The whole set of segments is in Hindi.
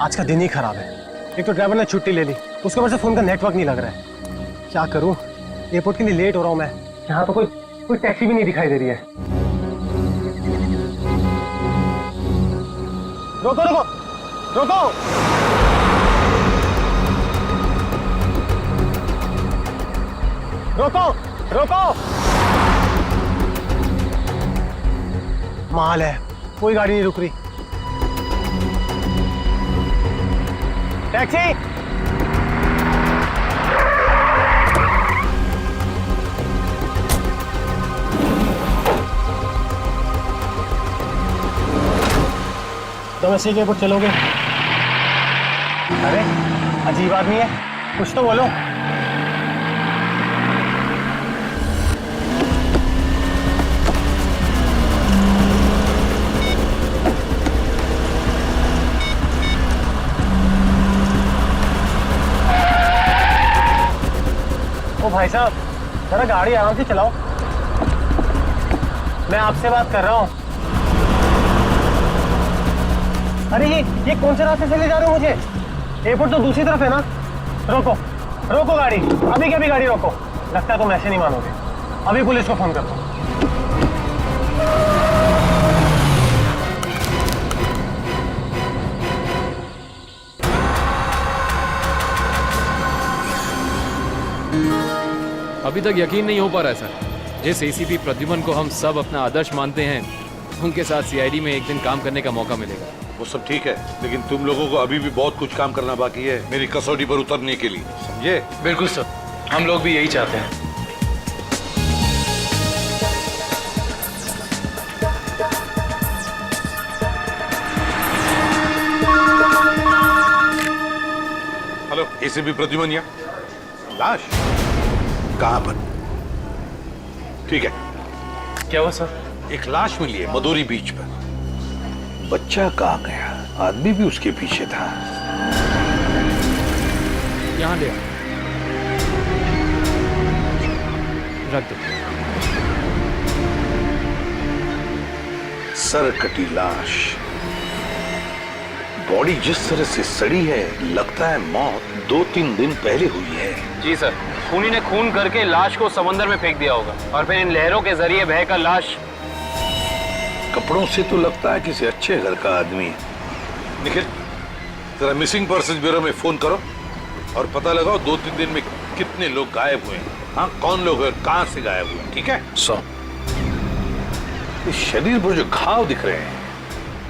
आज का दिन ही खराब है। एक तो ड्राइवर ने छुट्टी ले ली, उसके ऊपर से फोन का नेटवर्क नहीं लग रहा है। क्या करूं, एयरपोर्ट के लिए लेट हो रहा हूं मैं। यहाँ तो कोई टैक्सी भी नहीं दिखाई दे रही है। रोको रोको रोको। रोको रोको। माल है, कोई गाड़ी नहीं रुक रही। टैक्सी। तुम ऐसे एयरपोर्ट चलोगे? अरे अजीब आदमी है, कुछ तो बोलो। ओ भाई साहब, जरा गाड़ी आराम से चलाओ। मैं आपसे बात कर रहा हूँ। अरे ये कौन से रास्ते से ले जा रहे हो मुझे? एयरपोर्ट तो दूसरी तरफ है ना। रोको रोको गाड़ी, अभी के अभी गाड़ी रोको। लगता है तुम ऐसे नहीं मानोगे, अभी पुलिस को फोन करता हूँ। अभी तक यकीन नहीं हो पा रहा है सर। जिस एसीपी प्रद्युमन को हम सब अपना आदर्श मानते हैं, उनके साथ सीआईडी में एक दिन काम करने का मौका मिलेगा। वो सब ठीक है, लेकिन तुम लोगों को अभी भी बहुत कुछ काम करना बाकी है मेरी कसौटी पर उतरने के लिए, समझे? बिल्कुल सर, हम लोग भी यही चाहते हैं। हेलो, एसीपी प्रद्युमन यहाँ। लाश कहाँ पर? ठीक है। क्या हुआ सर? एक लाश मिली है मदोरी बीच पर। बच्चा कहाँ गया? आदमी भी उसके पीछे था। यहाँ ले रख दो। सर कटी लाश, बॉडी जिस तरह से सड़ी है, लगता है मौत 2-3 दिन पहले हुई है। जी सर, खूनी ने खून करके लाश को समंदर में फेंक दिया होगा और फिर इन लहरों के जरिए बहकर लाश। कपड़ों से तो लगता है किसी अच्छे घर का आदमी है। निखिल, जरा मिसिंग पर्सन ब्यूरो में फोन करो और पता लगाओ 2-3 दिन में कितने लोग गायब हुए हैं। हाँ, कौन लोग हैं, कहां से गायब हुए, ठीक है? इस शरीर पर जो घाव दिख रहे हैं,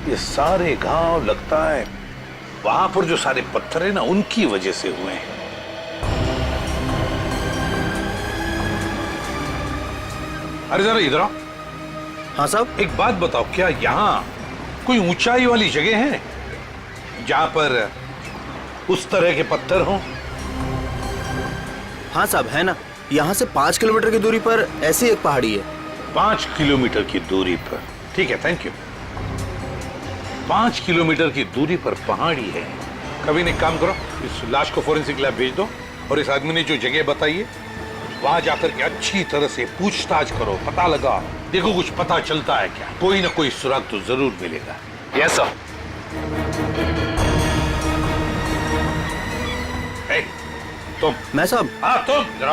ये सारे घाव लगता है वहां पर जो सारे पत्थर है ना, उनकी वजह से हुए हैं। अरे जरा इधर आओ। हाँ साहब। एक बात बताओ, क्या यहाँ कोई ऊंचाई वाली जगह है जहां पर उस तरह के पत्थर हों? हाँ साहब, है ना। यहाँ से 5 किलोमीटर की दूरी पर ऐसी एक पहाड़ी है। 5 किलोमीटर की दूरी पर? ठीक है, थैंक यू। 5 किलोमीटर की दूरी पर पहाड़ी है। कभी एक काम करो, इस लाश को फोरेंसिक लैब भेज दो और इस आदमी ने जो जगह बताई है वहां जाकर के अच्छी तरह से पूछताछ करो, पता लगा, देखो कुछ पता चलता है क्या। कोई ना कोई सुराग तो जरूर मिलेगा। Yes sir. तुम। मैं साहब? हाँ तुम, जरा।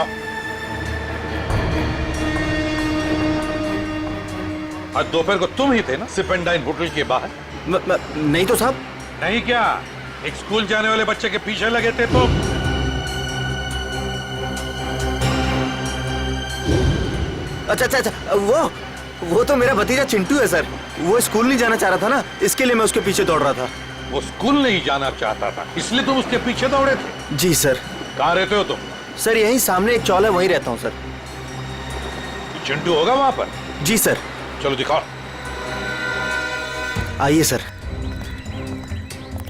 आज दोपहर को तुम ही थे ना सिप एंड डाइन होटल के बाहर? नहीं तो साहब। नहीं क्या? एक स्कूल जाने वाले बच्चे के पीछे लगे थे तुम? अच्छा, वो तो मेरा भतीजा चिंटू है सर। वो स्कूल नहीं जाना चाह रहा था ना, इसके लिए मैं उसके पीछे दौड़ रहा था। वो स्कूल नहीं जाना चाहता था, इसलिए तुम उसके पीछे दौड़े थे? जी सर। कहाँ रहते हो तुम? सर यहीं सामने एक चौल है, वहीं रहता हूँ सर। चिंटू होगा वहां पर? जी सर। चलो दिखाओ। आइए सर।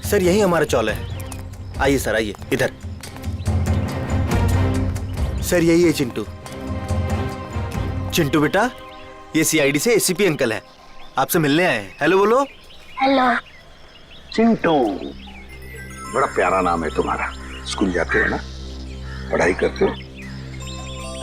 सर यही हमारा चौल है। आइए सर, आइए इधर। सर यही है चिंटू। चिंटू बेटा, ये सीआईडी से एसीपी अंकल हैं, आपसे मिलने आए हैं। हेलो बोलो। हेलो। चिंटू, बड़ा प्यारा नाम है तुम्हारा। स्कूल जाते हो ना, पढ़ाई करते हो?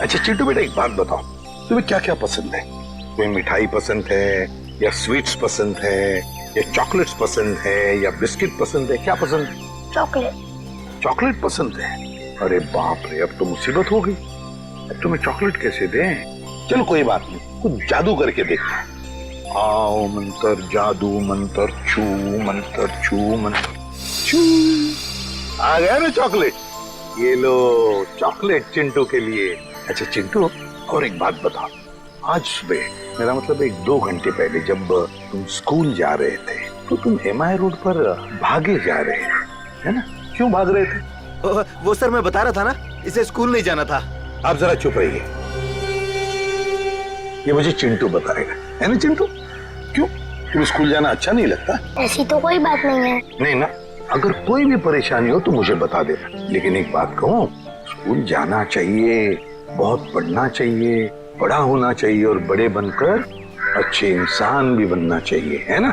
अच्छा चिंटू बेटा, एक बात बताओ, तुम्हें क्या क्या पसंद है? तुम्हें मिठाई पसंद है या स्वीट्स पसंद है ये चॉकलेट्स पसंद है या बिस्किट पसंद है, क्या पसंद है? चॉकलेट। चॉकलेट पसंद है? अरे बाप रे, अब तो मुसीबत हो गई। अब तुम्हें चॉकलेट कैसे दें? चलो कोई बात नहीं, कुछ जादू करके देखते हैं। आओ मंत्र जादू मंत्र छू मंत्र छू मंत्र छू। आ गया ना चॉकलेट, ये लो चॉकलेट चिंटू के लिए। अच्छा चिंटू, और एक बात बताओ, आज सुबह, मेरा मतलब 1-2 घंटे पहले जब तुम स्कूल जा रहे थे तो तुम MI रोड पर भागे जा रहे थे, है ना? क्यों भाग रहे थे? वो सर मैं बता रहा था ना, इसे स्कूल नहीं जाना था। आप जरा चुप रहिए, ये मुझे चिंटू बताएगा, है ना चिंटू? क्यों, तुम्हें स्कूल जाना अच्छा नहीं लगता? ऐसी तो कोई बात नहीं है। नहीं ना, अगर कोई भी परेशानी हो तो मुझे बता देना। लेकिन एक बात कहूँ, स्कूल जाना चाहिए, बहुत पढ़ना चाहिए, बड़ा होना चाहिए और बड़े बनकर अच्छे इंसान भी बनना चाहिए, है ना?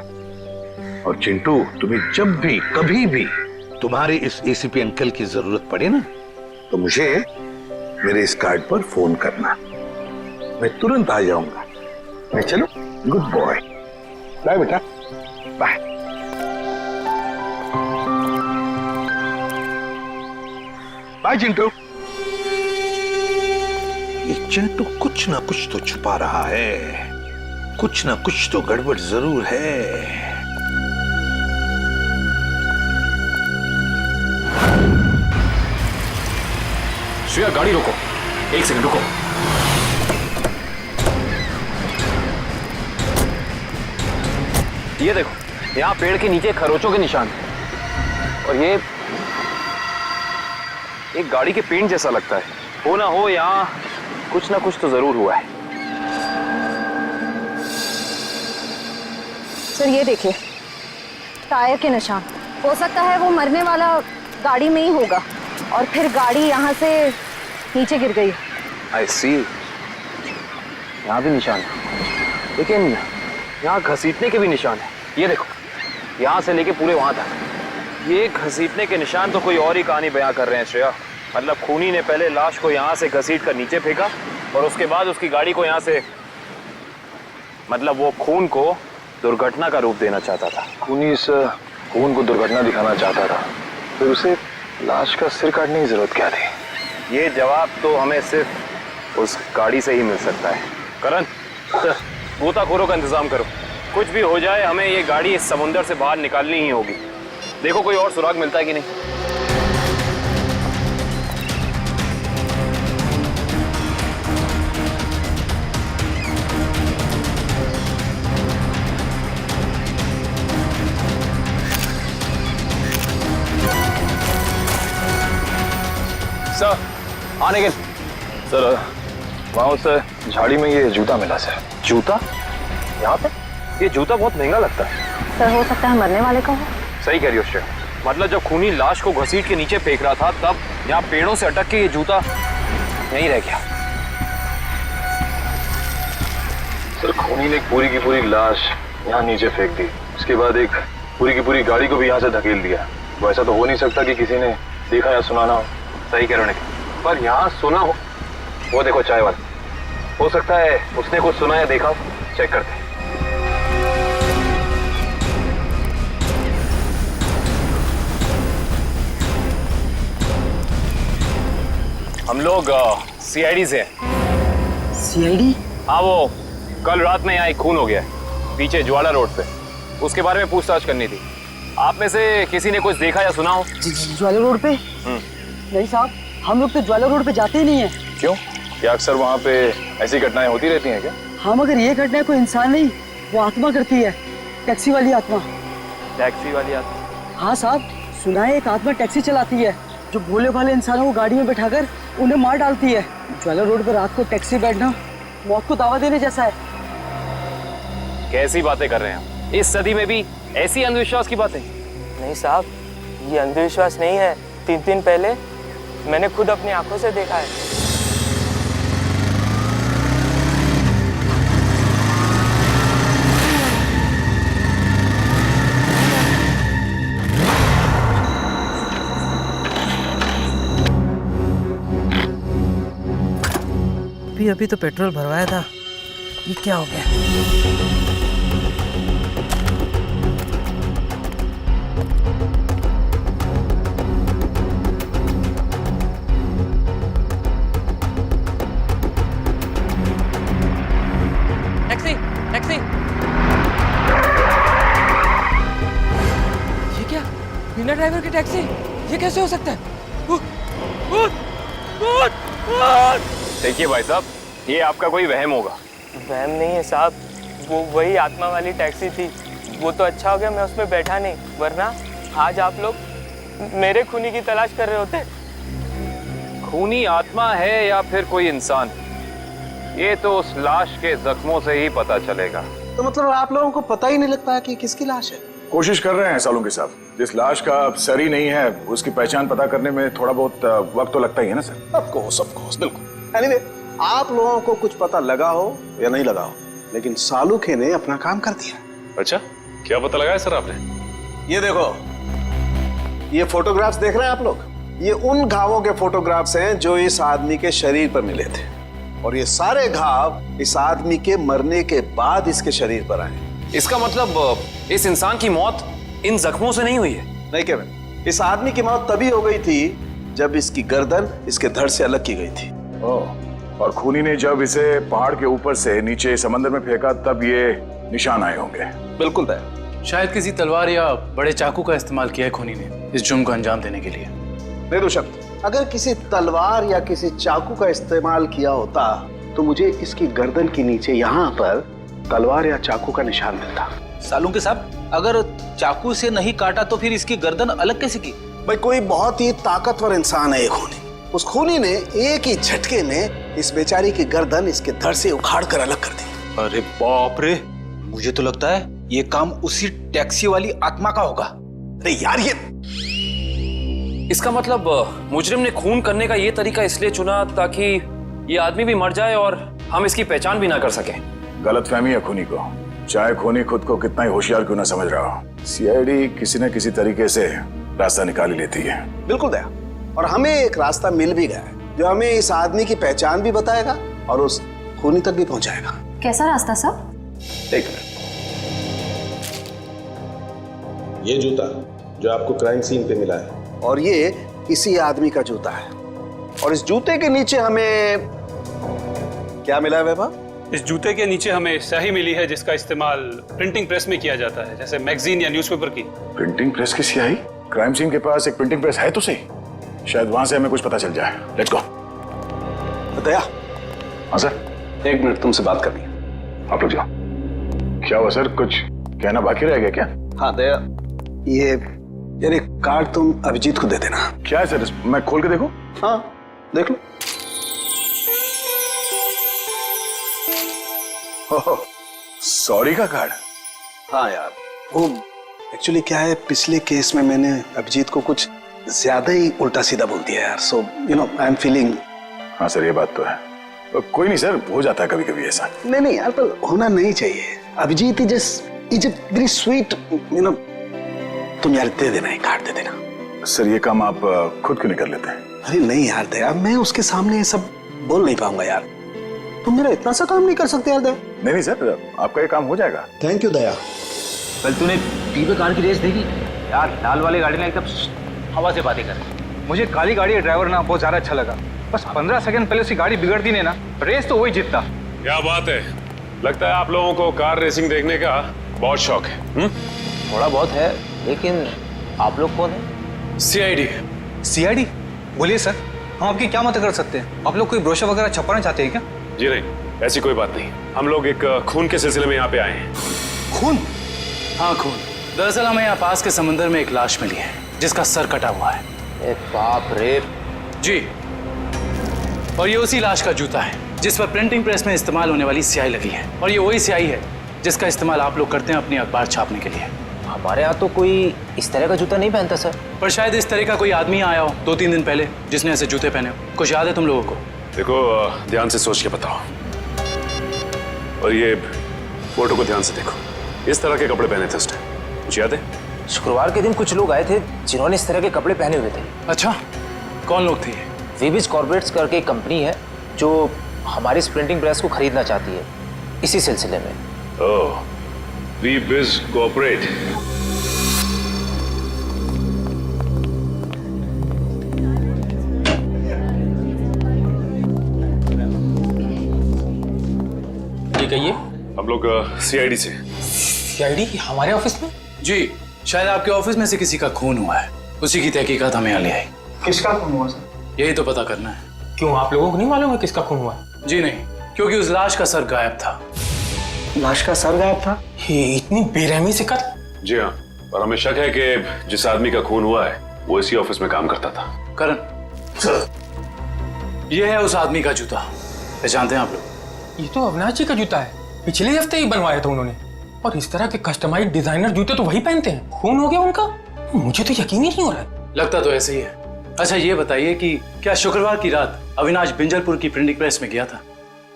और चिंटू, तुम्हें जब भी कभी भी तुम्हारे इस ACP अंकल की जरूरत पड़े ना, तो मुझे मेरे इस कार्ड पर फोन करना, मैं तुरंत आ जाऊंगा। मैं चलो, गुड बॉय, बाय बेटा, बाय। बाय चिंटू। ये चिंटू कुछ ना कुछ तो छुपा रहा है, कुछ ना कुछ तो गड़बड़ जरूर है। श्रेया गाड़ी रोको, 1 सेकंड रुको। ये देखो, यहाँ पेड़ के नीचे खरोचों के निशान हैं। और ये एक गाड़ी के पेंट जैसा लगता है। हो ना हो, यहाँ कुछ ना कुछ तो जरूर हुआ है। सर ये देखिए, टायर के निशान। हो सकता है वो मरने वाला गाड़ी में ही होगा और फिर गाड़ी यहाँ से नीचे गिर गई। आई सी, यहाँ भी निशान है, लेकिन यहाँ घसीटने के भी निशान है। ये देखो, यहाँ से लेके पूरे वहां तक ये घसीटने के निशान तो कोई और ही कहानी बयां कर रहे हैं श्रेया। मतलब खूनी ने पहले लाश को यहाँ से घसीट कर नीचे फेंका और उसके बाद उसकी गाड़ी को यहाँ से, मतलब वो खून को दुर्घटना का रूप देना चाहता था। खूनी इस खून को दुर्घटना दिखाना चाहता था, फिर उसे लाश का सिर काटने की जरूरत क्या थी? ये जवाब तो हमें सिर्फ उस गाड़ी से ही मिल सकता है। करण, गोताखोरों का इंतजाम करो। कुछ भी हो जाए, हमें ये गाड़ी इस समुंदर से बाहर निकालनी ही होगी। देखो कोई और सुराग मिलता है कि नहीं। सर, आने के सर, वहाँ उस झाड़ी में ये जूता मिला सर। जूता? यहाँ पे? ये जूता बहुत महंगा लगता है। सर हो सकता है मरने वाले का हो। सही कह रही हो श्रेया। मतलब जब खूनी लाश को घसीट के नीचे फेंक रहा था, तब यहाँ पेड़ों से अटक के ये जूता यहीं रह गया। सर, खूनी ने एक पूरी की पूरी लाश यहाँ नीचे फेंक दी, उसके बाद एक पूरी की पूरी गाड़ी को भी यहाँ से धकेल दिया। वो ऐसा तो हो नहीं सकता कि किसी ने देखा या सुना ना हो। सही कह रहे हो, पर यहाँ सुना हो। वो देखो चाय वाला, हो सकता है उसने कुछ सुना या देखा। चेक करते हैं। हम लोग CID से हैं। CID? हाँ, वो कल रात में यहाँ एक खून हो गया है पीछे ज्वाला रोड पे। उसके बारे में पूछताछ करनी थी। आप में से किसी ने कुछ देखा या सुना हो? ज्वाला रोड पे? नहीं साहब, हम लोग तो ज्वाला रोड पे जाते ही नहीं है। क्यों? क्या अक्सर वहाँ पे ऐसी घटनाएं होती रहती हैं क्या? हाँ, मगर ये घटना कोई इंसान नहीं, वो आत्मा करती है। टैक्सी वाली आत्मा। टैक्सी वाली आत्मा? हाँ साहब, सुना है एक आत्मा टैक्सी चलाती है जो भोले भाले इंसानों को गाड़ी में बैठाकर उन्हें मार डालती है। ज्वाला रोड पर रात को टैक्सी बैठना मौत को दावा देने जैसा है। कैसी बातें कर रहे हैं? इस सदी में भी ऐसी अंधविश्वास की बातें? नहीं साहब, ये अंधविश्वास नहीं है। 3 दिन पहले मैंने खुद अपनी आंखों से देखा है। अभी तो पेट्रोल भरवाया था, ये क्या हो गया? कैसे हो सकता है? देखिए भाई साहब, ये आपका कोई वहम होगा। वहम नहीं है साहब, वो वही आत्मा वाली टैक्सी थी। वो तो अच्छा हो गया मैं उसमें बैठा नहीं, वरना आज आप लोग मेरे खूनी की तलाश कर रहे होते। खूनी आत्मा है या फिर कोई इंसान, ये तो उस लाश के जख्मों से ही पता चलेगा। तो मतलब आप लोगों को पता ही नहीं लग पाया कि किसकी लाश है? कोशिश कर रहे हैं सालुंके साहब। जिस लाश का सर ही नहीं है उसकी पहचान पता करने में थोड़ा बहुत वक्त तो लगता ही है ना सर। ऑफ कोर्स बिल्कुल। एनीवे, आप लोगों को कुछ पता लगा हो या नहीं लगा हो, लेकिन सालुके ने अपना काम कर दिया। अच्छा, क्या पता लगाया सर आपने? ये देखो, ये फोटोग्राफ्स देख रहे हैं आप लोग? ये उन घावों के फोटोग्राफ्स हैं जो इस आदमी के शरीर पर मिले थे, और ये सारे घाव इस आदमी के मरने के बाद इसके शरीर पर आए। इसका मतलब इस इंसान की मौत इन जख्मों से नहीं हुई है? नहीं केविन, इस आदमी की मौत तभी हो गई थी जब इसकी गर्दन इसके धड़ से अलग की गई थी। और खूनी ने जब इसे पहाड़ के ऊपर से नीचे समंदर में फेंका तब ये निशान आए होंगे। बिल्कुल दया। शायद किसी तलवार या बड़े चाकू का इस्तेमाल किया है खूनी ने इस जुर्म को अंजाम देने के लिए। बेशक, अगर किसी तलवार या किसी चाकू का इस्तेमाल किया होता तो मुझे इसकी गर्दन के नीचे यहाँ पर तलवार या चाकू का निशान मिलता। सालुंके साहब, अगर चाकू से नहीं काटा तो फिर इसकी गर्दन अलग कैसे की? भाई, कोई बहुत ही ताकतवर इंसान है ये खूनी। उस खूनी ने एक ही झटके में इस बेचारी की गर्दन इसके धड़ से उखाड़ कर अलग कर दी। अरे बाप रे, मुझे तो लगता है ये काम उसी टैक्सी वाली आत्मा का होगा। अरे यार, ये इसका मतलब मुजरिम ने खून करने का ये तरीका इसलिए चुना ताकि ये आदमी भी मर जाए और हम इसकी पहचान भी ना कर सके। गलतफहमी है खूनी को, चाहे खूनी खुद को कितना ही होशियार क्यों ना समझ रहा हो। सीआईडी किसी न किसी तरीके से रास्ता निकाल ही लेती है। बिल्कुल दया, और हमें एक रास्ता मिल भी गया है जो हमें इस आदमी की पहचान भी बताएगा और उस खूनी तक भी पहुंचाएगा। कैसा रास्ता सर? एक मिनट, ये जूता जो आपको क्राइम सीन पे मिला है, और ये इसी आदमी का जूता है, और इस जूते के नीचे हमें क्या मिला है वैभव? इस जूते के नीचे हमें स्याही मिली है जिसका इस्तेमाल प्रिंटिंग प्रेस में किया जाता है, जैसे मैगजीन या न्यूज़पेपर की। प्रिंटिंग प्रेस की स्याही? क्राइम सीन के पास एक प्रिंटिंग प्रेस है तो सही, शायद वहां से हमें कुछ पता चल जाए। Let's go. दया। हाँ सर। 1 मिनट तुमसे बात करनी है। आप लोग जाओ। क्या हुआ सर, कुछ कहना बाकी रह गया क्या? हाँ दया, ये यार एक कार्ड तुम अभिजीत को दे देना। क्या है सर, मैं खोल के देखूं? हाँ देख लो। सॉरी का कार्ड? हाँ यार, वो एक्चुअली क्या है, पिछले केस में मैंने अभिजीत को कुछ ज्यादा ही उल्टा सीधा बोल दिया यार, so you know I am feeling. हाँ सर, ये बात तो है। कोई नहीं सर, हो जाता है कभी कभी ऐसा। नहीं यार, पर होना नहीं चाहिए। Abhijit is very sweet, you know. तुम यार दे देना, एक कार्ड दे देना। सर ये काम आप खुद क्यों नहीं कर लेते? अरे नहीं यार दया, मैं उसके सामने ये सब बोल नहीं पाऊंगा यार। तुम मेरा इतना सा काम नहीं कर सकते यार दया। नहीं सर, आपका ये काम हो जाएगा। थैंक यू दया। कल तूने टीवी कार की रेस देखी यार? लाल वाली गाड़ी ने एकदम हवा से बातें कर। मुझे काली गाड़ी का ड्राइवर ना बहुत ज्यादा अच्छा लगा। बस 15 सेकंड पहले उसकी गाड़ी बिगड़ती नहीं ना, रेस तो वही जीतता। क्या बात है, लगता है आप लोगों को कार रेसिंग देखने का बहुत शौक है। थोड़ा बहुत है, लेकिन आप लोग कौन है? सीआईडी। सीआईडी? बोलिए सर, हम आपकी क्या मदद कर सकते हैं? आप लोग कोई ब्रोशर वगैरह छपाना चाहते हैं क्या? जी नहीं, ऐसी कोई बात नहीं। हम लोग एक खून के सिलसिले में यहाँ पे आए हैं। खून? हाँ खून। दरअसल हमें यहाँ पास के समंदर में एक लाश मिली है जिसका सर कटा हुआ है। बाप रे। जी, और ये उसी लाश का जूता है जिस पर प्रिंटिंग प्रेस में इस्तेमाल होने वाली स्याही लगी है, और ये वही स्याही है जिसका इस्तेमाल आप लोग करते हैं अपनी अखबार छापने के लिए। हमारे यहाँ तो कोई इस तरह का जूता नहीं पहनता सर। पर शायद इस तरह का कोई आदमी आया हो 2-3 दिन पहले जिसने ऐसे जूते पहने हो। कुछ याद है तुम लोगों को? देखो, ध्यान से सोच के बताओ, और ये फोटो को ध्यान से देखो। इस तरह के कपड़े पहने थे उसने, कुछ याद है? शुक्रवार के दिन कुछ लोग आए थे जिन्होंने इस तरह के कपड़े पहने हुए थे। अच्छा, कौन लोग थे? वीबिज कॉर्पोरेट्स करके एक कंपनी है जो हमारी इस प्रिंटिंग प्रेस को खरीदना चाहती है, इसी सिलसिले में। ओह, वीबिज कॉर्पोरेट। ये कहिए। हम लोग सीआईडी से। सीआईडी हमारे ऑफिस में? जी, शायद आपके ऑफिस में से किसी का खून हुआ है। उसी की तहकीकात हमें यहाँ ले आई। किसका खून हुआ सर? यही तो पता करना है। क्यों, आप लोगों को नहीं मालूम है किसका खून हुआ? जी नहीं, क्योंकि उस लाश का सर गायब था। लाश का सर गायब था? ये इतनी बेरहमी से कत्ल? जी हाँ, और हमें शक है कि जिस आदमी का खून हुआ है वो इसी ऑफिस में काम करता था। करण सर, ये है उस आदमी का जूता। पहचानते हैं आप लोग? ये तो अविनाश जी का जूता है, पिछले हफ्ते ही बनवाया था उन्होंने। और इस तरह के कस्टमाइज्ड डिजाइनर जूते तो वही पहनते हैं। खून हो गया उनका? मुझे तो यकीन ही नहीं हो रहा है। लगता तो ऐसे ही है। अच्छा ये बताइए कि क्या शुक्रवार की रात अविनाश बिंजलपुर की प्रिंटिंग प्रेस में गया था?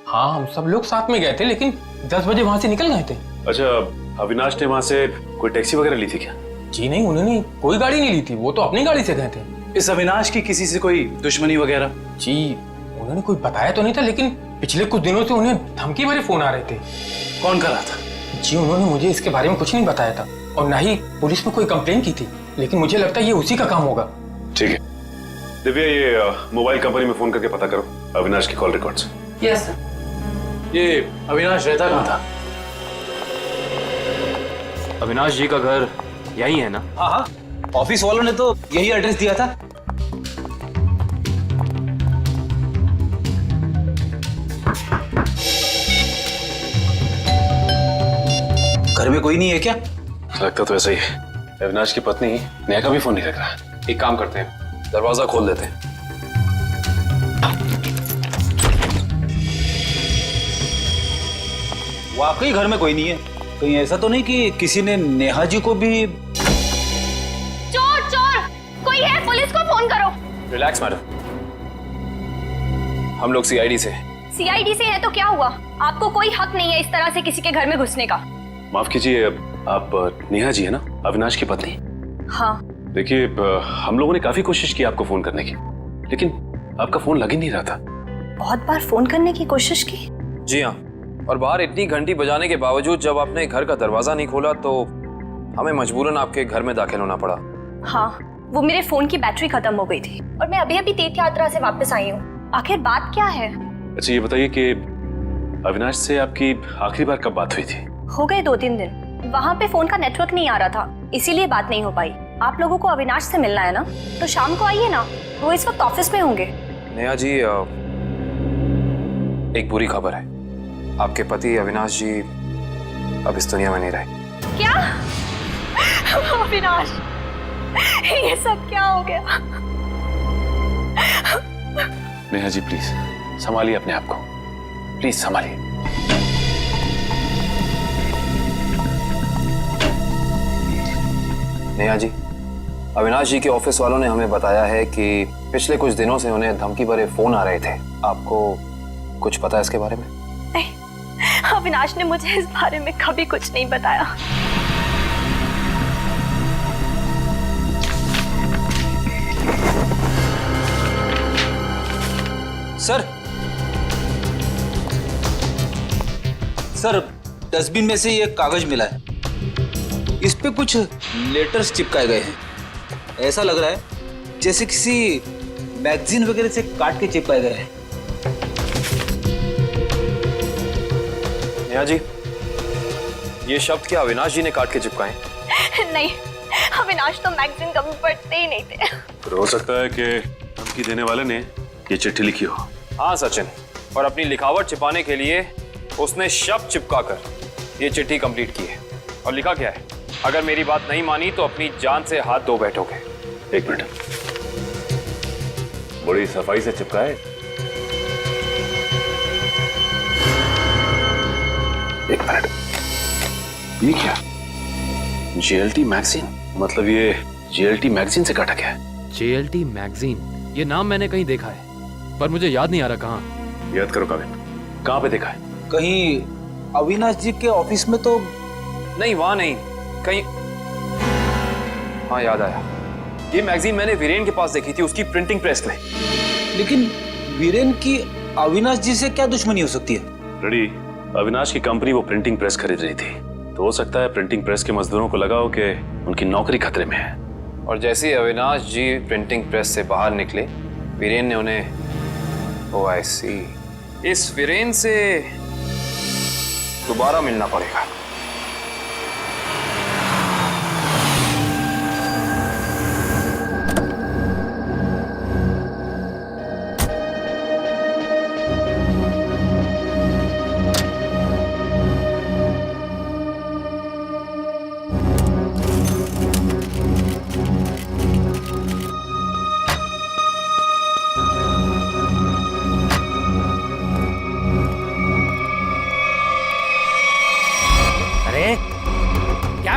हाँ, हम सब लोग साथ में गए थे, लेकिन 10 बजे वहां से निकल गए थे। अच्छा, अविनाश ने वहां से कोई टैक्सी वगैरह ली थी क्या? जी नहीं, उन्होंने कोई गाड़ी नहीं ली थी, वो तो अपनी गाड़ी से गए थे। इस अविनाश की किसी से कोई दुश्मनी वगैरह? जी उन्होंने कोई बताया तो नहीं था, लेकिन पिछले कुछ दिनों से उन्हें धमकी भरे फोन आ रहे थे। कौन कर रहा था? जी उन्होंने मुझे इसके बारे में कुछ नहीं बताया था, और ना ही पुलिस में कोई कंप्लेन की थी, लेकिन मुझे लगता है ये उसी का काम होगा। ठीक है दिव्या, ये मोबाइल कंपनी में फोन करके पता करो अविनाश की कॉल रिकॉर्ड्स। Yes sir. ये अविनाश रहता कहाँ था? अविनाश जी का घर यही है ना? हाँ हाँ, ऑफिस वालों ने तो यही एड्रेस दिया था। घर में कोई नहीं है क्या? लगता तो ऐसा ही है। अविनाश की पत्नी नेहा का भी फोन नहीं लग रहा। एक काम करते हैं, दरवाजा खोल देते हैं। वाकई घर में कोई नहीं है। कहीं ऐसा तो नहीं कि किसी ने नेहा जी को भी? चोर चोर कोई है, पुलिस को फोन करो। रिलैक्स मैडम, हम लोग सीआईडी से। सीआईडी से है तो क्या हुआ? आपको कोई हक नहीं है इस तरह से किसी के घर में घुसने का। माफ कीजिए, आप नेहा जी है ना, अविनाश की पत्नी? हाँ। देखिए, हम लोगों ने काफी कोशिश की आपको फोन करने की, लेकिन आपका फोन लग ही नहीं रहा था। बहुत बार फोन करने की कोशिश की। जी हाँ, और बाहर इतनी घंटी बजाने के बावजूद जब आपने घर का दरवाजा नहीं खोला तो हमें मजबूरन आपके घर में दाखिल होना पड़ा। हाँ, वो मेरे फोन की बैटरी खत्म हो गई थी और मैं अभी अभी तीर्थ यात्रा से वापस आई हूँ। आखिर बात क्या है? अच्छा ये बताइए कि अविनाश से आपकी आखिरी बार कब बात हुई थी? हो गए 2-3 दिन। वहाँ पे फोन का नेटवर्क नहीं आ रहा था, इसीलिए बात नहीं हो पाई। आप लोगों को अविनाश से मिलना है ना, तो शाम को आइए ना, वो इस वक्त ऑफिस में होंगे। नेहा जी, एक बुरी खबर है, आपके पति अविनाश जी अब इस दुनिया में नहीं रहे। क्या? अविनाश, ये सब क्या हो गया? नेहा जी प्लीज संभालिए अपने आप को, प्लीज संभालिए। नेहा जी, अविनाश जी के ऑफिस वालों ने हमें बताया है कि पिछले कुछ दिनों से उन्हें धमकी भरे फोन आ रहे थे। आपको कुछ पता है इसके बारे में? नहीं, अविनाश ने मुझे इस बारे में कभी कुछ नहीं बताया। सर, डस्टबिन में से ये कागज मिला है, इस पे कुछ लेटर्स चिपकाए गए हैं। ऐसा लग रहा है जैसे किसी मैगजीन वगैरह से काट के चिपकाए गए हैं। नेहा जी, ये शब्द क्या अविनाश जी ने काट के चिपकाए? नहीं, अविनाश तो मैगजीन कभी पढ़ते ही नहीं थे। तो हो सकता है कि धमकी देने वाले ने ये चिट्ठी लिखी हो। हाँ सचिन, और अपनी लिखावट छिपाने के लिए उसने शब्द चिपकाकर ये चिट्ठी कंप्लीट की है। और लिखा क्या है? अगर मेरी बात नहीं मानी तो अपनी जान से हाथ धो बैठोगे। एक मिनट, बड़ी सफाई से चिपकाए। एक मिनट, ये क्या? JLT magazine? मतलब ये जेएलटी मैगजीन से काटा गया है? जेएलटी मैगजीन, ये नाम मैंने कहीं देखा है, पर मुझे याद नहीं आ रहा कहाँ। याद करो काविन, कहाँ पे देखा है? कहीं अविनाश जी के ऑफिस में तो नहीं, वहां नहीं, कहीं। हाँ याद आया, ये मैगजीन मैंने वीरेन के पास देखी थी, उसकी प्रिंटिंग प्रेस में। लेकिन वीरेन की अविनाश जी से क्या दुश्मनी हो सकती है? रेडी, अविनाश की कंपनी वो प्रिंटिंग प्रेस खरीद रही थी, तो हो सकता है प्रिंटिंग प्रेस के मजदूरों को लगा हो कि उनकी नौकरी खतरे में है। और जैसे ही अविनाश जी प्रिंटिंग प्रेस से बाहर निकले, वीरेन ने उन्हें, ओह आई सी, इस वीरेन से दोबारा मिलना पड़ेगा।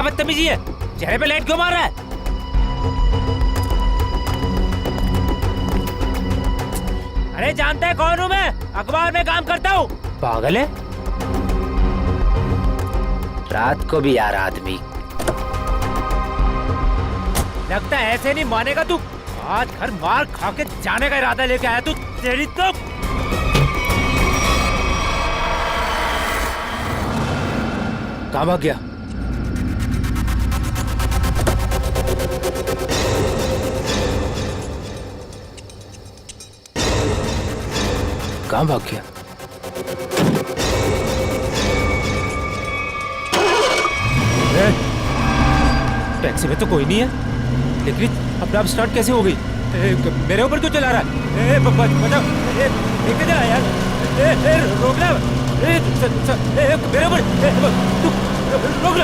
बदतमीजी है? चेहरे पे लाइट क्यों मार रहा है? अरे जानता है कौन हूँ मैं? अखबार में काम करता हूँ। पागल है? रात को भी यार आदमी। लगता है ऐसे नहीं मानेगा तू। आज घर मार खा के जाने का इरादा लेके आया तू। तेरी तो कहाँ भाग गया? कहाँ भाग गया? टैक्सी में तो कोई नहीं है, लेकिन अपने आप स्टार्ट कैसे हो गई? मेरे ऊपर क्यों चला रहा है? बचाओ, देखते जा यार। रोकना, मेरे ऊपर रोक लो।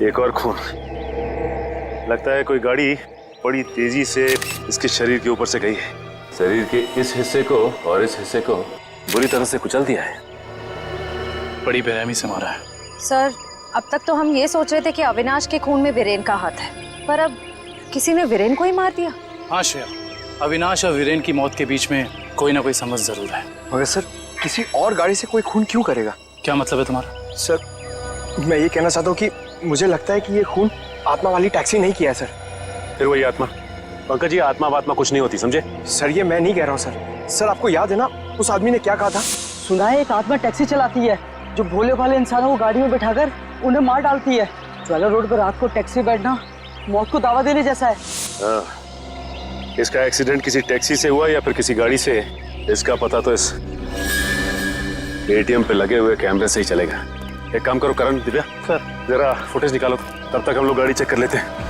एक और खून। लगता है कोई गाड़ी बड़ी तेजी से इसके शरीर के ऊपर से गई है। शरीर के इस हिस्से को और इस हिस्से को बुरी तरह से कुचल दिया है। बड़ी बेरहमी से मारा है। सर, अब तक तो हम ये सोच रहे थे कि अविनाश के खून में वीरेन का हाथ है, पर अब किसी ने वीरेन को ही मार दिया। हाँ श्रेया, अविनाश और वीरेन की मौत के बीच में कोई ना कोई समझ जरूर है। मगर सर, किसी और गाड़ी से कोई खून क्यों करेगा? क्या मतलब है तुम्हारा? सर, मैं ये कहना चाहता हूँ कि मुझे लगता है कि ये खून आत्मा वाली टैक्सी नहीं किया है सर। फिर वही आत्मा? पंकज, ये आत्मा वात्मा कुछ नहीं होती, समझे? सर, ये मैं नहीं कह रहा हूँ सर। सर, आपको याद है ना उस आदमी ने क्या कहा था? सुना है एक आत्मा टैक्सी चलाती है जो भोले भाले इंसानों को गाड़ी में बैठाकर उन्हें मार डालती है। ज्वाला रोड पर रात को टैक्सी बैठना मौत को दावा देने जैसा है। इसका एक्सीडेंट किसी टैक्सी से हुआ या फिर किसी गाड़ी से, इसका पता तो इस एटीएम पे लगे हुए कैमरे से ही चलेगा। एक काम करो करण, दिव्या सर, जरा फुटेज निकालो, तब तक हम लोग गाड़ी चेक कर लेते हैं।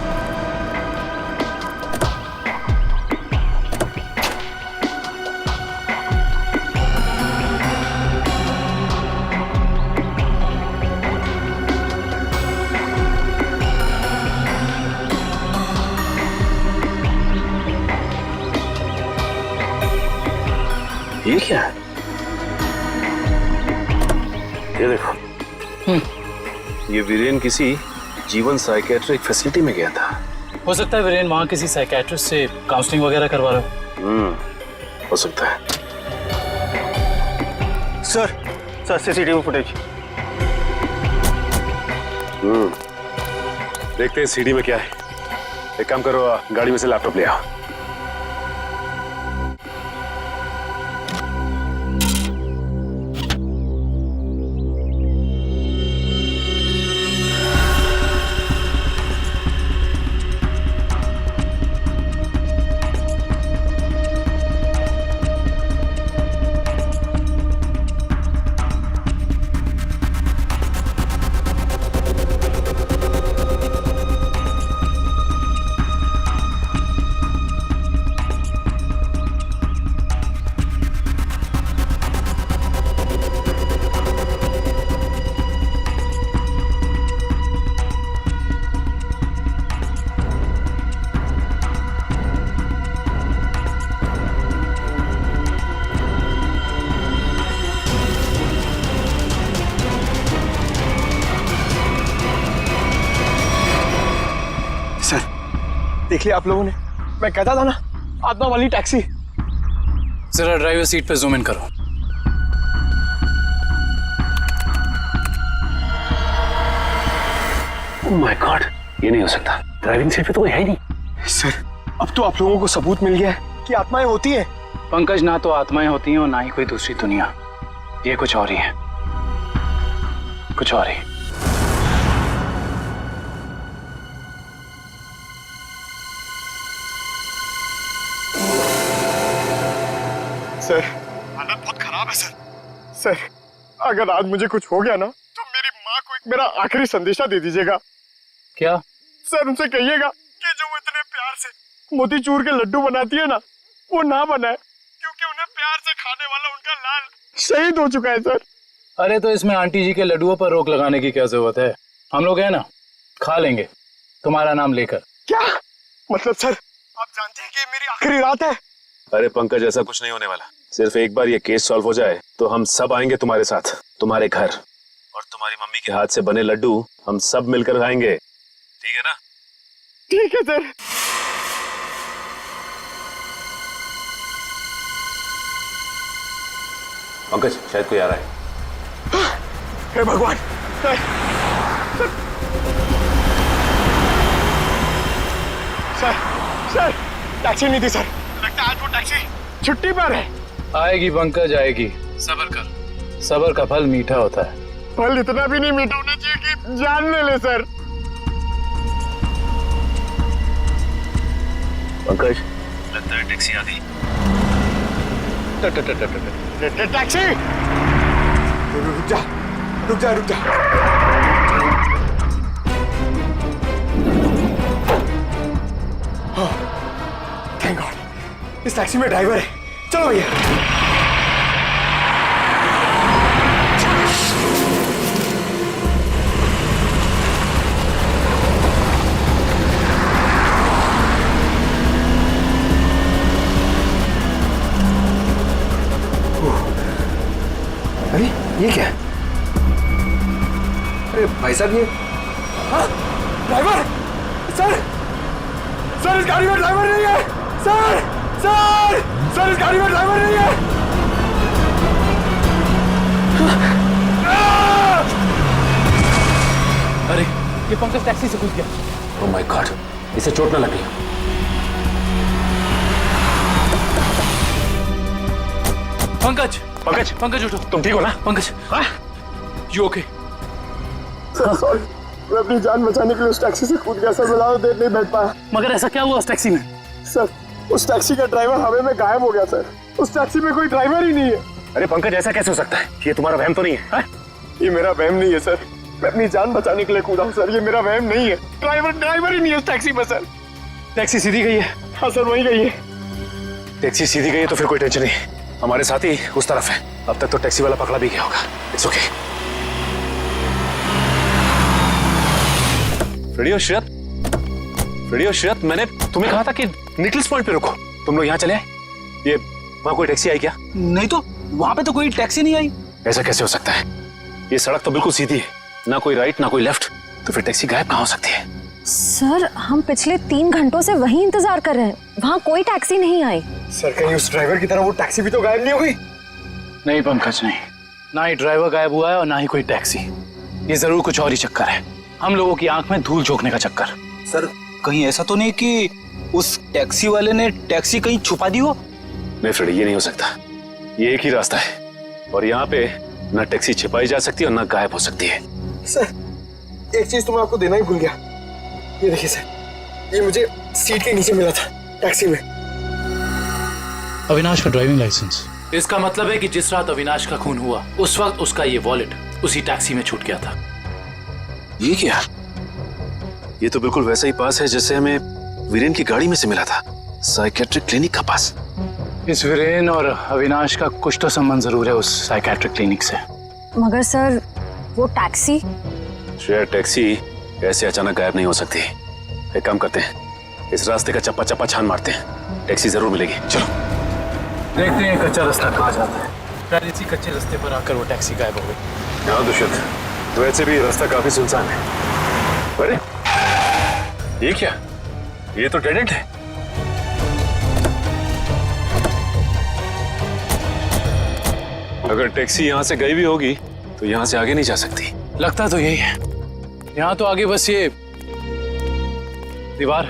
ये क्या है? ये देखो, ये वीरेन किसी जीवन साइकेट्रिक फैसिलिटी में गया था। हो सकता है वीरेन वहाँ किसी साइकेट्रिस्ट से काउंसलिंग वगैरह करवा रहा हो। हो सकता है। Sir, CCTV footage. देखते हैं सीडी में क्या है। एक काम करो, गाड़ी में से लैपटॉप ले आओ। देख लिया आप लोगों ने? मैं कहता था ना, आत्मा वाली टैक्सी। जरा ड्राइवर सीट पे जूम इन करो। ओह माय गॉड, ये नहीं हो सकता। ड्राइविंग सीट पे तो कोई है ही नहीं। सर, अब तो आप लोगों को सबूत मिल गया है कि आत्माएं होती हैं। पंकज, ना तो आत्माएं होती हैं और ना ही कोई दूसरी दुनिया। ये कुछ और ही है, कुछ और ही। सर, हालत बहुत खराब है सर। सर, अगर आज मुझे कुछ हो गया ना, तो मेरी माँ को एक मेरा आखिरी संदेशा दे दीजिएगा। क्या? सर, उनसे कहिएगा कि जो वो इतने प्यार से मोतीचूर के लड्डू बनाती है ना, वो ना बनाए, क्योंकि उन्हें प्यार से खाने वाला उनका लाल शहीद हो चुका है सर। अरे तो इसमें आंटी जी के लड्डुओं पर रोक लगाने की क्या जरूरत है? हम लोग है ना, खा लेंगे तुम्हारा नाम लेकर। क्या मतलब सर, आप जानते हैं कि ये मेरी आखिरी रात है। अरे पंकज, ऐसा कुछ नहीं होने वाला। सिर्फ एक बार ये केस सॉल्व हो जाए तो हम सब आएंगे तुम्हारे साथ, तुम्हारे घर, और तुम्हारी मम्मी के हाथ से बने लड्डू हम सब मिलकर खाएंगे। ठीक है ना? ठीक है सर। पंकज, शायद कोई आ रहा है। हे भगवान, सर सर टैक्सी नहीं थी सर। लगता है आज वो टैक्सी छुट्टी पर है। आएगी पंकज, आएगी। सब्र कर, सब्र का फल मीठा होता है। फल इतना भी नहीं मीठा होना चाहिए कि जान ले ले सर। पंकज, लगता है टैक्सी आ गई। टैक्सी, रुक जा रुक जा रुक जा। थैंक गॉड, इस टैक्सी में ड्राइवर है। चलो भैया। अरे ये क्या है? अरे भाई साहब, ये ड्राइवर, सर सर इस गाड़ी में ड्राइवर नहीं है। सर सर सर इस गाड़ी में ड्राइवर नहीं है। अरे ये पंकज टैक्सी से घुस गया। ओह माय गॉड, इसे चोट ना लगी। पंकज पंकज पंकज उठो। तुम ठीक हो ना? Pankaj, you okay? सॉरी, मैं अपनी जान बचाने के लिए उस टैक्सी से कूद गया सर। मैं ज्यादा देर नहीं बैठ पाया। मगर ऐसा क्या हुआ उस टैक्सी में? सर उस टैक्सी का ड्राइवर हवा में गायब हो गया सर। उस टैक्सी में कोई ड्राइवर ही नहीं है। अरे पंकज, ऐसा कैसे हो सकता है? ये तुम्हारा वहम तो नहीं है? ये मेरा वहम नहीं है सर। मैं अपनी जान बचाने के लिए कूदा हूँ सर। ये मेरा वहम नहीं है। ड्राइवर ही नहीं है उस टैक्सी में सर। टैक्सी सीधी गई है? हाँ सर, वही गई है। टैक्सी सीधी गई है तो फिर कोई टेंशन नहीं। हमारे साथ ही उस तरफ है। अब तक तो टैक्सी वाला पकड़ा भी गया होगा। It's okay. फ्रेडी श्रेयत, मैंने तुम्हें कहा था कि निकल्स पॉइंट पे रुको। तुम लोग यहाँ चले आए। ये वहाँ कोई टैक्सी आई क्या? नहीं तो, वहाँ पे तो कोई टैक्सी नहीं आई। ऐसा कैसे हो सकता है? ये सड़क तो बिल्कुल सीधी है, ना कोई राइट ना कोई लेफ्ट, तो फिर टैक्सी गायब कहाँ हो सकती है? सर हम पिछले 3 घंटों से वहीं इंतजार कर रहे हैं, वहाँ कोई टैक्सी नहीं आई। सर कहीं उस ड्राइवर की तरह वो टैक्सी भी तो गायब नहीं हो गई? नहीं पंकज, नहीं। ना ही ड्राइवर गायब हुआ है और ना ही कोई टैक्सी। ये जरूर कुछ और ही चक्कर है, हम लोगों की आंख में धूल झोंकने का चक्कर। सर कहीं ऐसा तो नहीं कि उस टैक्सी वाले ने टैक्सी कहीं छुपा दी हो? नहीं फ्रेडी, ये नहीं हो सकता। ये एक ही रास्ता है और यहाँ पे ना टैक्सी छिपाई जा सकती है और ना गायब हो सकती है। सर एक चीज तो मैं आपको देना ही भूल गया। ये देखिए सर, ये मुझे सीट के नीचे मिला था टैक्सी में। अविनाश का ड्राइविंग लाइसेंस। इसका मतलब है कि जिस रात अविनाश का खून हुआ उस वक्त उसका ये वॉलेट उसी टैक्सी में छूट गया था। ये क्या? ये तो बिल्कुल वैसा ही पास है जैसे हमें वीरेन की गाड़ी में से मिला था, साइकेट्रिक क्लिनिक का पास। इस वीरेन और अविनाश का कुछ तो संबंध जरूर है उस साइकेट्रिक क्लिनिक से। मगर सर वो टैक्सी? शायद टैक्सी ऐसे अचानक गायब नहीं हो सकती। एक काम करते हैं, इस रास्ते का चप्पा चप्पा छान मारते हैं, टैक्सी जरूर मिलेगी। चलो देखते हैं कच्चा रास्ता कहाँ जाता है। शायद इसी कच्चे रास्ते पर आकर वो टैक्सी गायब हो गई। हाँ दुष्यंत, तो वैसे भी रास्ता काफी सुनसान है। अरे ये क्या? ये तो डेड एंड है। अगर टैक्सी यहाँ से गई भी होगी तो यहाँ से आगे नहीं जा सकती। लगता तो यही है। यहाँ तो आगे बस ये दीवार।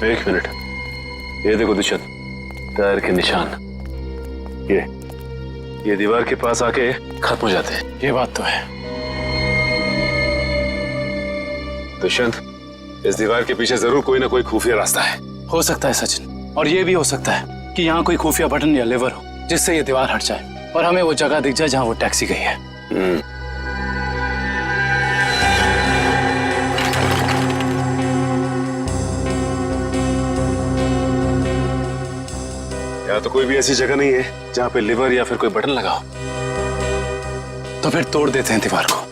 एक मिनट, ये देखो दुष्यंत, टायर के निशान। ये दीवार के पास आके खत्म हो जाते हैं। ये बात तो है। दुष्यंत, इस दीवार के पीछे जरूर कोई ना कोई खुफिया रास्ता है। हो सकता है सचिन, और ये भी हो सकता है कि यहाँ कोई खुफिया बटन या लेवर हो जिससे ये दीवार हट जाए और हमें वो जगह दिख जाए जहाँ वो टैक्सी गई है। यहाँ तो कोई भी ऐसी जगह नहीं है जहाँ पे लिवर या फिर कोई बटन लगा हो। तो फिर तोड़ देते हैं दीवार को।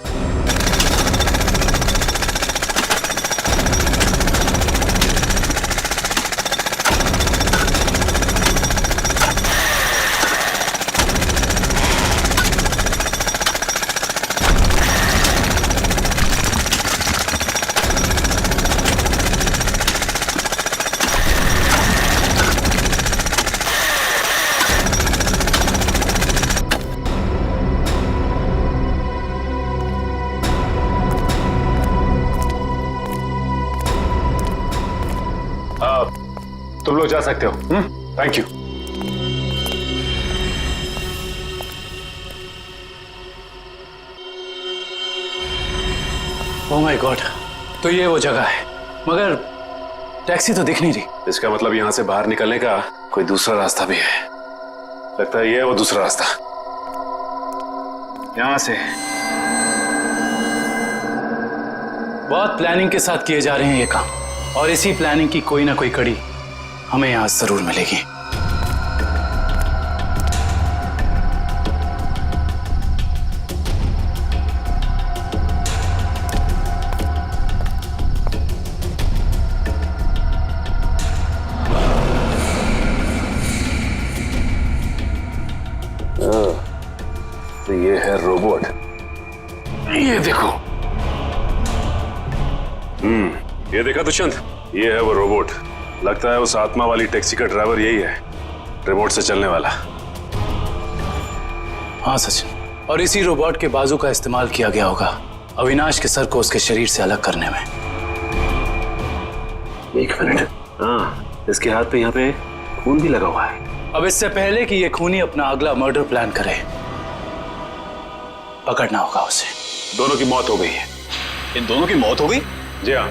लोग जा सकते हो। Thank you. Oh my God, तो ये वो जगह है, मगर टैक्सी तो दिख नहीं रही। इसका मतलब यहाँ से बाहर निकलने का कोई दूसरा रास्ता भी है। लगता है ये है वो दूसरा रास्ता। यहाँ से बहुत प्लानिंग के साथ किए जा रहे हैं ये काम, और इसी प्लानिंग की कोई ना कोई कड़ी हमें यहाँ जरूर मिलेगी। तो ये है रोबोट। ये देखो। ये देखा दुष्यंत, ये है वो रोबोट। लगता है उस आत्मा वाली टैक्सी का ड्राइवर यही है, रिमोट से चलने वाला। हाँ सचिन, और इसी रोबोट के बाजू का इस्तेमाल किया गया होगा अविनाश के सर को उसके शरीर से अलग करने में। एक मिनट, हाँ, इसके हाथ पे यहाँ पे खून भी लगा हुआ है। अब इससे पहले कि ये खूनी अपना अगला मर्डर प्लान करे, पकड़ना होगा उसे। दोनों की मौत हो गई है। इन दोनों की मौत हो गई? जी हाँ,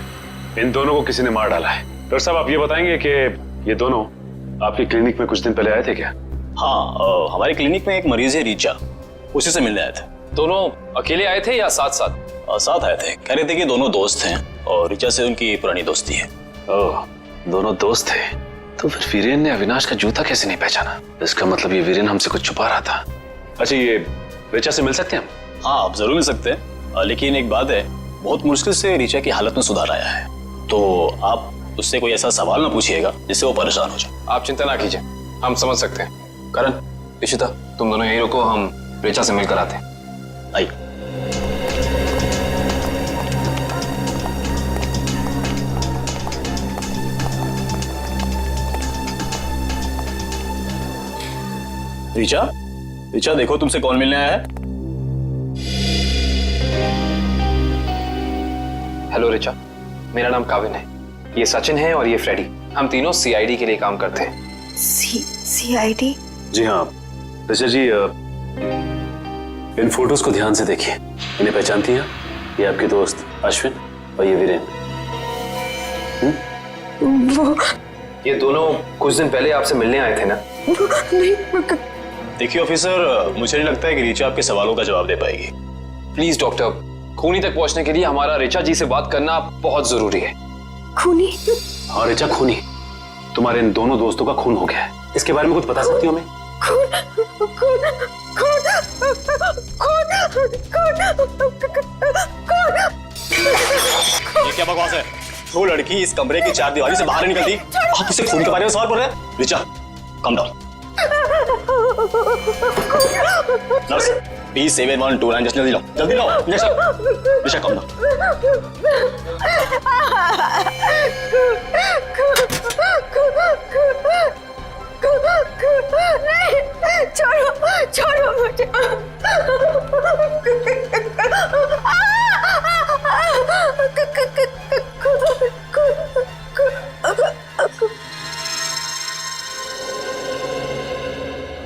इन दोनों को किसी ने मार डाला है। डॉक्टर साहब, आप ये बताएंगे कि ये दोनों आपकी क्लिनिक में कुछ दिन पहले आए थे क्या? हाँ, हमारे क्लिनिक में एक मरीज है रीचा, उसी से मिलने आए थे। दोनों अकेले आए थे या साथ साथ? साथ आए थे। कह रहे थे कि दोनों दोस्त हैं और रीचा से उनकी पुरानी दोस्ती है। ओह, दोनों दोस्त थे। तो फिर वीरेन ने अविनाश का जूता कैसे नहीं पहचाना? इसका मतलब ये वीरेन हमसे कुछ छुपा रहा था। अच्छा, ये रीचा से मिल सकते हैं हम? हाँ, आप जरूर मिल सकते हैं, लेकिन एक बात है, बहुत मुश्किल से रीचा की हालत में सुधार आया है, तो आप उससे कोई ऐसा सवाल ना पूछिएगा जिससे वो परेशान हो जाए। आप चिंता ना कीजिए, हम समझ सकते हैं। करण, इशिता, तुम दोनों यहीं रुको, हम रीचा से मिलकर आते हैं। आइए। रीचा, रीचा देखो तुमसे कौन मिलने आया है। हेलो रीचा, मेरा नाम काविन है, ये सचिन है और ये फ्रेडी। हम तीनों सीआईडी के लिए काम करते हैं। सीआईडी? जी हाँ ऋचा जी, इन फोटोज को ध्यान से देखिए। इन्हें पहचानती हैं? ये आपके दोस्त अश्विन और ये वीरेन। वो ये दोनों कुछ दिन पहले आपसे मिलने आए थे ना? नहीं। देखिए ऑफिसर, मुझे नहीं लगता है कि रीचा आपके सवालों का जवाब दे पाएगी। प्लीज डॉक्टर, खूनी तक पहुंचने के लिए हमारा रीचा जी से बात करना बहुत जरूरी है। खूनी? हाँ ऋचा, खूनी। तुम्हारे इन दोनों दोस्तों का खून हो गया है। इसके बारे में कुछ बता सकती हो हमें? ये क्या बकवास है? वो लड़की इस कमरे की चार दीवारी से बाहर नहीं निकलती, आप उसे खून के बारे में सवाल कर रहे हैं? Richa, come down. Nurse, B7129, जल्दी लो, जल्दी लो। Richa, come down. छोड़ो, छोड़ो मुझे।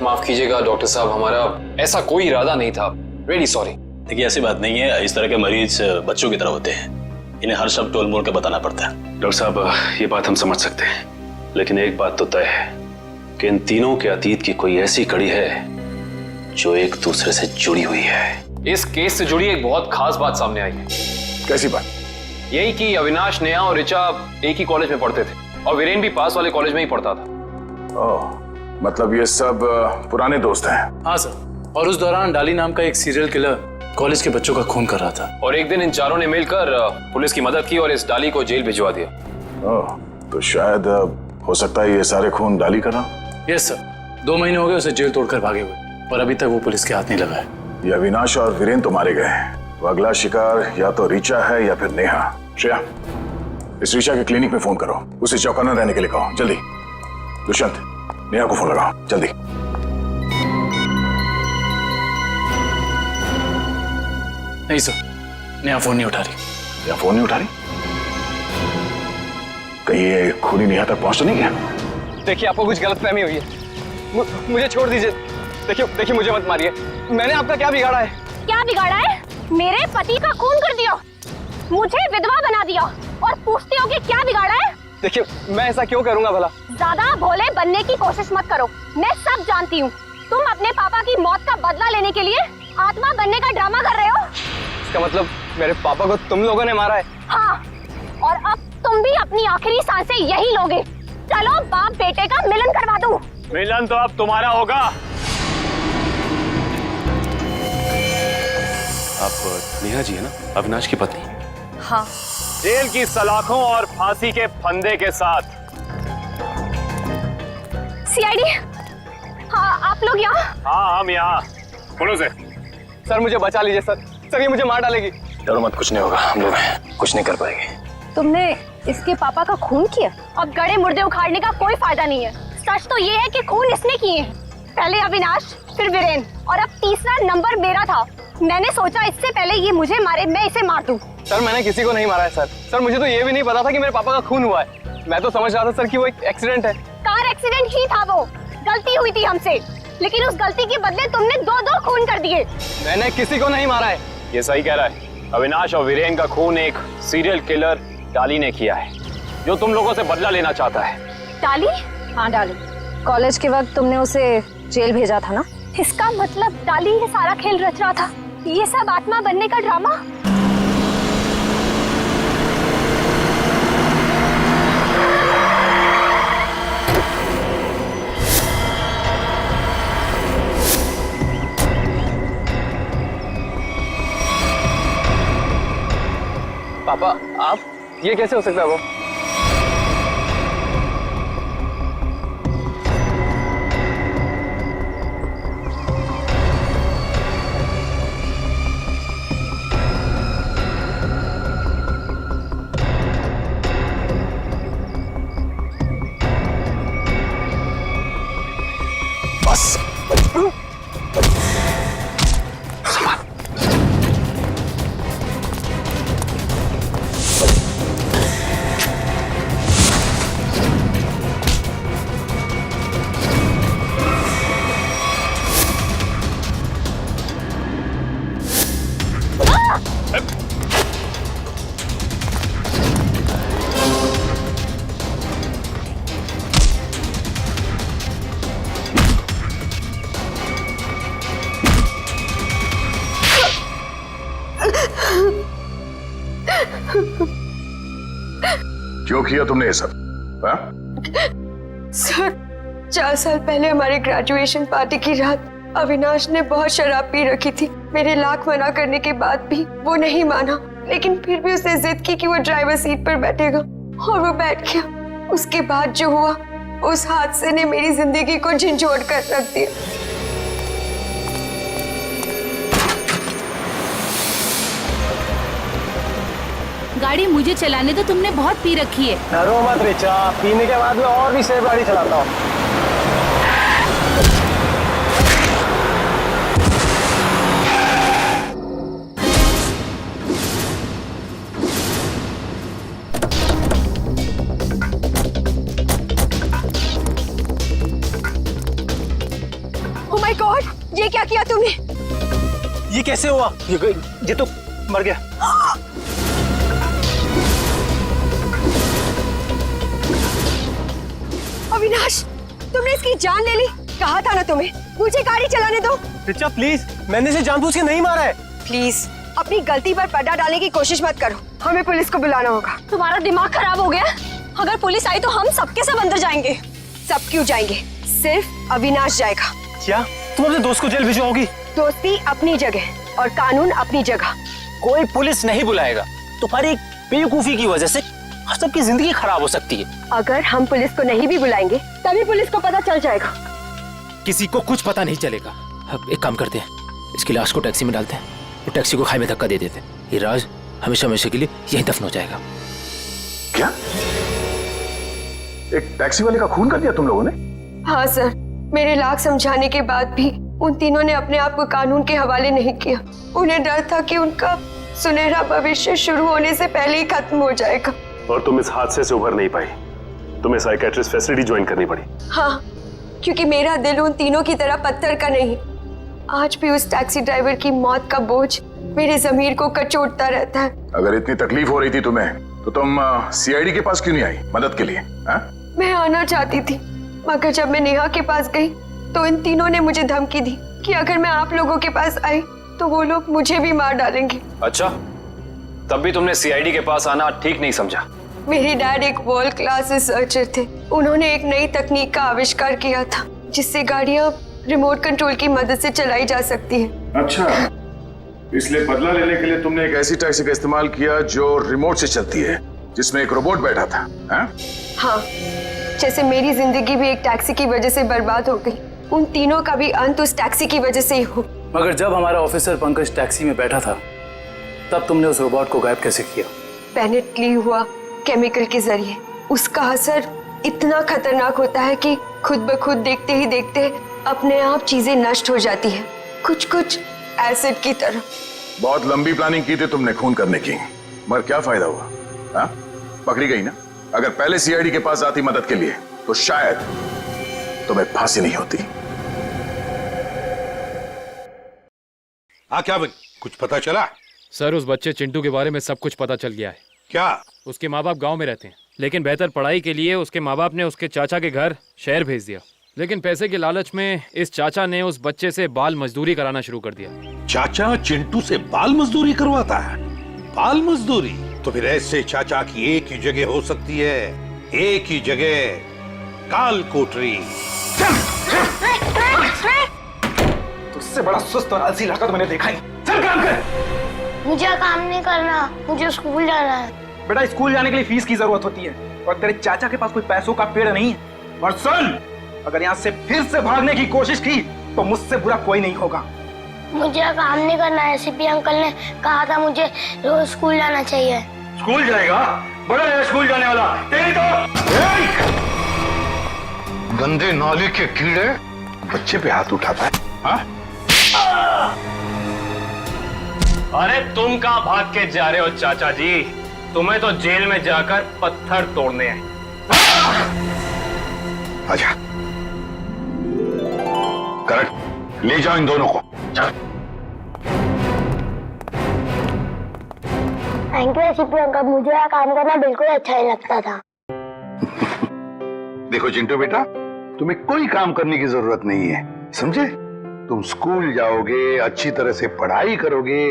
माफ कीजिएगा डॉक्टर साहब, हमारा ऐसा कोई इरादा नहीं था। Really sorry. देखिए ऐसी बात नहीं है, इस तरह के मरीज बच्चों की तरह होते हैं, इन्हें हर शब्द टोल मोड़ के बताना पड़ता है। डॉक्टर साहब, ये बात हम समझ सकते हैं, लेकिन एक बात तो तय है कि इन तीनों के अतीत की कोई ऐसी कड़ी है जो एक दूसरे से जुड़ी हुई है। इस केस से जुड़ी एक बहुत खास बात सामने आई है। कैसी बात? यही कि अविनाश, नेहा और ऋचा एक ही कॉलेज में पढ़ते थे और वीरेन भी पास वाले कॉलेज में ही पढ़ता था। ओह, मतलब ये सब पुराने दोस्त हैं? हाँ सर, और उस दौरान डाली नाम का एक सीरियल किलर कॉलेज के बच्चों का खून कर रहा था। और एक दिन इन चारों ने मिलकर पुलिस की मदद की और इस डाली को जेल भिजवा दिया। ओह, तो शायद हो सकता है ये सारे खून डाली कर रहा। यस सर, 2 महीने हो गए उसे जेल तोड़कर भागे हुए, और अभी तक वो पुलिस के हाथ नहीं लगा है। ये अविनाश और वीरेन तो मारे गए हैं, वो अगला शिकार या तो रीचा है या फिर नेहा। श्रेया, इस रीचा के क्लिनिक में फोन करो, उसे चौकन्ना रहने के लिए कहो, जल्दी। दुष्यंत, नेहा को फोन लगाओ, जल्दी। नहीं सर, नेहा फोन नहीं उठा रही। नेहा फोन नहीं उठा रही? कहीं ये खूनी नेहा तक पहुंच तो नहीं गया? देखिए आपको कुछ गलतफहमी हुई है। मुझे छोड़ दीजिए। देखिए मुझे मत मारिए। मैंने आपका क्या बिगाड़ा है? क्या बिगाड़ा है? मेरे पति का खून कर दिया, मुझे विधवा बना दिया और पूछते हो कि क्या बिगाड़ा है? देखिए मैं ऐसा क्यों करूंगा भला? ज्यादा भोले बनने की कोशिश मत करो। मैं सब जानती हूँ। तुम अपने पापा की मौत का बदला लेने के लिए आत्मा बनने का ड्रामा कर रहे हो। इसका मतलब मेरे पापा को तुम लोगों ने मारा है? हाँ, और अब तुम भी अपनी आखिरी सांसें यही लोगे। चलो बाप बेटे का मिलन करवा दूं। मिलन तो अब तुम्हारा होगा। आप नेहा जी है ना, अविनाश की पत्नी? हाँ। जेल की सलाखों और फांसी के फंदे के साथ। सीआईडी, हाँ आप लोग यहाँ? हाँ हम यहाँ। बोलो से। सर मुझे बचा लीजिए सर। सर ये मुझे मार डालेगी। डरो मत, कुछ नहीं होगा, हम लोग कुछ नहीं कर पाएंगे। तुमने इसके पापा का खून किया? अब गड़े मुर्दे उखाड़ने का कोई फायदा नहीं है। सच तो ये है कि खून इसने किए हैं। पहले अविनाश, फिर वीरेन और अब तीसरा नंबर मेरा था। मैंने सोचा इससे पहले ये मुझे मारे, मैं इसे मार दूं। सर मैंने किसी को नहीं मारा है सर। सर मुझे तो ये भी नहीं पता था कि मेरे पापा का खून हुआ है। मैं तो समझ रहा था सर कि वो एक एक्सीडेंट है। कार एक्सीडेंट ही था वो। गलती हुई थी हमसे, लेकिन उस गलती के बदले तुमने दो खून कर दिए। मैंने किसी को नहीं मारा है। ये सही कह रहा है। अविनाश और वीरेन का खून एक सीरियल किलर डाली ने किया है, जो तुम लोगों से बदला लेना चाहता है। डाली? हाँ डाली। कॉलेज के वक्त तुमने उसे जेल भेजा था ना? इसका मतलब डाली ये सारा खेल रच रहा था। ये सब आत्मा बनने का ड्रामा। पापा आप, ये कैसे हो सकता है? वो बस क्यों किया तुमने ये सब? हाँ? सर 4 साल पहले हमारे ग्रेजुएशन पार्टी की रात अविनाश ने बहुत शराब पी रखी थी। मेरे लाख मना करने के बाद भी वो नहीं माना, लेकिन फिर भी उसने जिद की कि वो ड्राइवर सीट पर बैठेगा और वो बैठ गया। उसके बाद जो हुआ, उस हादसे ने मेरी जिंदगी को झंझोड़ कर रख दिया। गाड़ी मुझे चलाने तो तुमने बहुत पी रखी है। डरो मत रिचा, पीने के बाद में और भी सेफ गाड़ी चलाता हूँ। ओह माय गॉड, ये क्या किया तूने? ये कैसे हुआ? ये तो मर गया। अविनाश, तुमने इसकी जान ले ली। कहा था ना तुम्हें, मुझे गाड़ी चलाने दो। रिचा प्लीज, मैंने इसे जानबूझ के नहीं मारा है। प्लीज अपनी गलती पर पर्दा डालने की कोशिश मत करो। हमें पुलिस को बुलाना होगा। तुम्हारा दिमाग खराब हो गया? अगर पुलिस आई तो हम सबके सब अंदर जाएंगे। सब क्यों जाएंगे? सिर्फ अविनाश जाएगा। क्या तुम अपने दोस्त को जेल भिजवाओगी? दोस्ती अपनी जगह और कानून अपनी जगह। कोई पुलिस नहीं बुलाएगा। तुम्हारी बेवकूफी की वजह से सबकी जिंदगी खराब हो सकती है। अगर हम पुलिस को नहीं भी बुलाएंगे तभी पुलिस को पता चल जाएगा। किसी को कुछ पता नहीं चलेगा। अब एक काम करते हैं, इसकी लाश को टैक्सी में डालते हैं और टैक्सी को खाई में धक्का दे देते हैं। ये राज हमेशा हमेशा के लिए यहीं दफन हो जाएगा। क्या? एक टैक्सी वाले का खून कर दिया तुम लोगों ने? हाँ सर, मेरे लाख समझाने के बाद भी उन तीनों ने अपने आप को कानून के हवाले नहीं किया। उन्हें डर था कि उनका सुनहरा भविष्य शुरू होने से पहले ही खत्म हो जाएगा। और तुम इस हादसे से उभर नहीं पाई, तुम्हें साइकेट्रिस्ट फैसिलिटी ज्वाइन करनी पड़ी। हाँ, क्योंकि मेरा दिल उन तीनों की तरह पत्थर का नहीं। आज भी उस टैक्सी ड्राइवर की मौत का बोझ मेरे ज़मीर को कचोटता रहता है। अगर इतनी तकलीफ हो रही थी तुम्हें तो तुम सीआईडी के पास क्यों नहीं आई मदद के लिए? मैं आना चाहती थी, मगर जब मैं नेहा के पास गई तो इन तीनों ने मुझे धमकी दी कि अगर मैं आप लोगों के पास आई तो वो लोग मुझे भी मार डालेंगे। अच्छा, तब भी तुमने सीआईडी के पास आना ठीक नहीं समझा? मेरे डैड एक वर्ल्ड क्लास रिसर्चर थे। उन्होंने एक नई तकनीक का आविष्कार किया था जिससे गाड़ियां रिमोट कंट्रोल की मदद से चलाई जा सकती हैं। अच्छा, इसलिए बदला लेने के लिए तुमने एक ऐसी टैक्सी का इस्तेमाल किया जो रिमोट से चलती है, जिसमें एक रोबोट बैठा था। हाँ, जैसे मेरी जिंदगी भी एक टैक्सी की वजह से बर्बाद हो गई, उन तीनों का भी अंत उस टैक्सी की वजह से ही हो। मगर जब हमारा ऑफिसर पंकज टैक्सी में बैठा था तब तुमने उस रोबोट को गायब कैसे किया? पेनिटली हुआ केमिकल के जरिए। उसका असर इतना खतरनाक होता है कि खुद ब खुद देखते ही देखते अपने आप चीजें नष्ट हो जाती है, कुछ कुछ एसिड की तरह। बहुत लंबी प्लानिंग की थी तुमने खून करने की, मगर क्या फायदा हुआ? पकड़ी गई ना। अगर पहले सीआईडी के पास आती मदद के लिए तो शायद तुम्हें फांसी नहीं होती। क्या कुछ पता चला? सर, उस बच्चे चिंटू के बारे में सब कुछ पता चल गया है। क्या? उसके माँ बाप गांव में रहते हैं, लेकिन बेहतर पढ़ाई के लिए उसके माँ बाप ने उसके चाचा के घर शहर भेज दिया। लेकिन पैसे के लालच में इस चाचा ने उस बच्चे से बाल मजदूरी कराना शुरू कर दिया। चाचा चिंटू से बाल मजदूरी करवाता है? बाल मजदूरी? तो फिर ऐसे चाचा की एक ही जगह हो सकती है, एक ही जगह, काल कोठरी। तुझसे बड़ा सुस्त और आलसी लड़का तो मैंने देखा ही। चल काम कर। मुझे काम नहीं करना, मुझे स्कूल जाना है। बेटा, स्कूल जाने के लिए फीस की जरूरत होती है और तेरे चाचा के पास कोई पैसों का पेड़ नहीं है। और सुन, अगर यहाँ से फिर से भागने की कोशिश की तो मुझसे बुरा कोई नहीं होगा। मुझे काम नहीं करना है। सीपी अंकल ने कहा था मुझे रोज स्कूल जाना चाहिए। स्कूल जाएगा? बड़ा है स्कूल जाने वाला। तेरी तो गंदे नाले के कीड़े बच्चे पे हाथ उठाता है। अरे तुम कहाँ भाग के जा रहे हो चाचा जी? तुम्हें तो जेल में जाकर पत्थर तोड़ने हैं। आजा, करेक्ट, ले जाओ इन दोनों को। थैंक यू सीपी अंकल, मुझे यहाँ काम करना बिल्कुल अच्छा नहीं लगता था। देखो चिंटू बेटा, तुम्हें कोई काम करने की जरूरत नहीं है, समझे? तुम स्कूल जाओगे, अच्छी तरह से पढ़ाई करोगे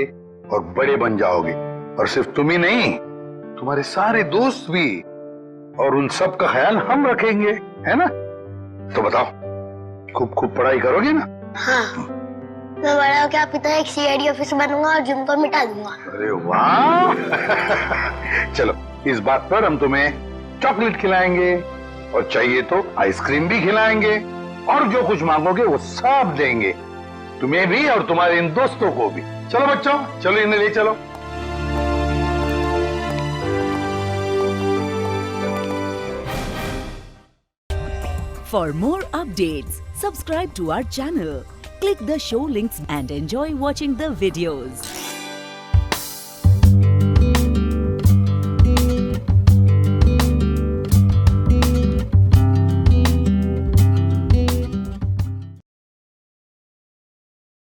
और बड़े बन जाओगे। और सिर्फ तुम ही नहीं, तुम्हारे सारे दोस्त भी, और उन सब का ख्याल हम रखेंगे, है ना? तो बताओ, खूब खूब पढ़ाई करोगे ना? हाँ, मैं बड़ा होकर आपकी तरह एक सीआईडी ऑफिसर बनूंगा और जिम को मिटा दूंगा। अरे वाह! चलो, इस बात पर हम तुम्हें चॉकलेट खिलाएंगे और चाहिए तो आइसक्रीम भी खिलाएंगे, और जो कुछ मांगोगे वो सब देंगे, तुम्हें भी और तुम्हारे इन दोस्तों को भी। चलो बच्चों, चलो इन्हें ले चलो। For more updates, subscribe to our channel, click the show links and enjoy watching the videos.